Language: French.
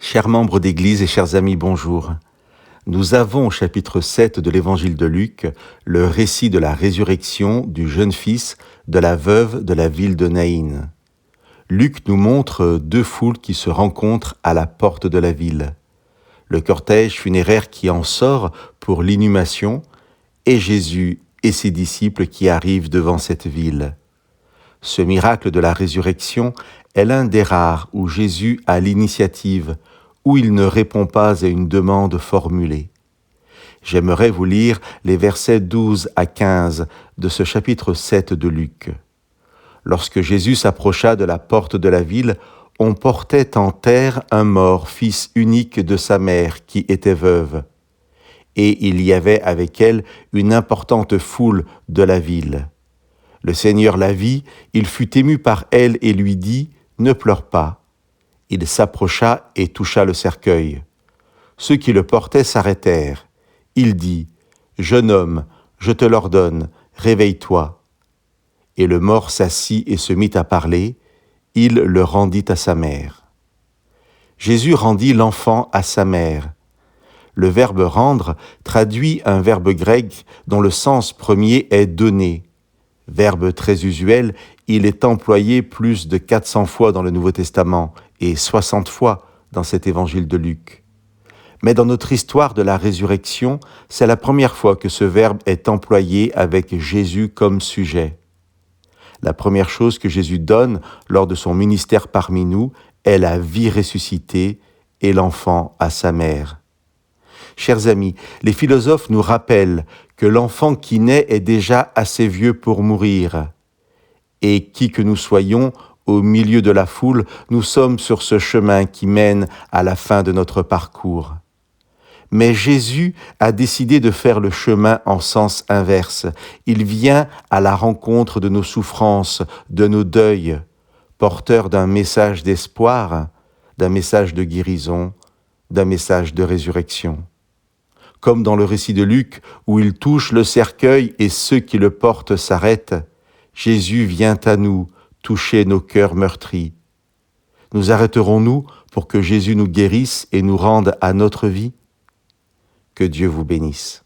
Chers membres d'Église et chers amis, bonjour. Nous avons au chapitre 7 de l'Évangile de Luc le récit de la résurrection du jeune fils de la veuve de la ville de Naïn. Luc nous montre deux foules qui se rencontrent à la porte de la ville. Le cortège funéraire qui en sort pour l'inhumation et Jésus et ses disciples qui arrivent devant cette ville. Ce miracle de la résurrection est l'un des rares où Jésus a l'initiative, où il ne répond pas à une demande formulée. J'aimerais vous lire les versets 12 à 15 de ce chapitre 7 de Luc. Lorsque Jésus s'approcha de la porte de la ville, on portait en terre un mort, fils unique de sa mère, qui était veuve. Et il y avait avec elle une importante foule de la ville. Le Seigneur la vit, il fut ému par elle et lui dit « Ne pleure pas ». Il s'approcha et toucha le cercueil. Ceux qui le portaient s'arrêtèrent. Il dit « Jeune homme, je te l'ordonne, réveille-toi ». Et le mort s'assit et se mit à parler. Il le rendit à sa mère. Jésus rendit l'enfant à sa mère. Le verbe « rendre » traduit un verbe grec dont le sens premier est « donner ». Verbe très usuel, il est employé plus de 400 fois dans le Nouveau Testament et 60 fois dans cet évangile de Luc. Mais dans notre histoire de la résurrection, c'est la première fois que ce verbe est employé avec Jésus comme sujet. La première chose que Jésus donne lors de son ministère parmi nous est la vie ressuscitée et l'enfant à sa mère. Chers amis, les philosophes nous rappellent que l'enfant qui naît est déjà assez vieux pour mourir. Et qui que nous soyons, au milieu de la foule, nous sommes sur ce chemin qui mène à la fin de notre parcours. Mais Jésus a décidé de faire le chemin en sens inverse. Il vient à la rencontre de nos souffrances, de nos deuils, porteur d'un message d'espoir, d'un message de guérison, d'un message de résurrection. Comme dans le récit de Luc, où il touche le cercueil et ceux qui le portent s'arrêtent, Jésus vient à nous toucher nos cœurs meurtris. Nous arrêterons-nous pour que Jésus nous guérisse et nous rende à notre vie ? Que Dieu vous bénisse.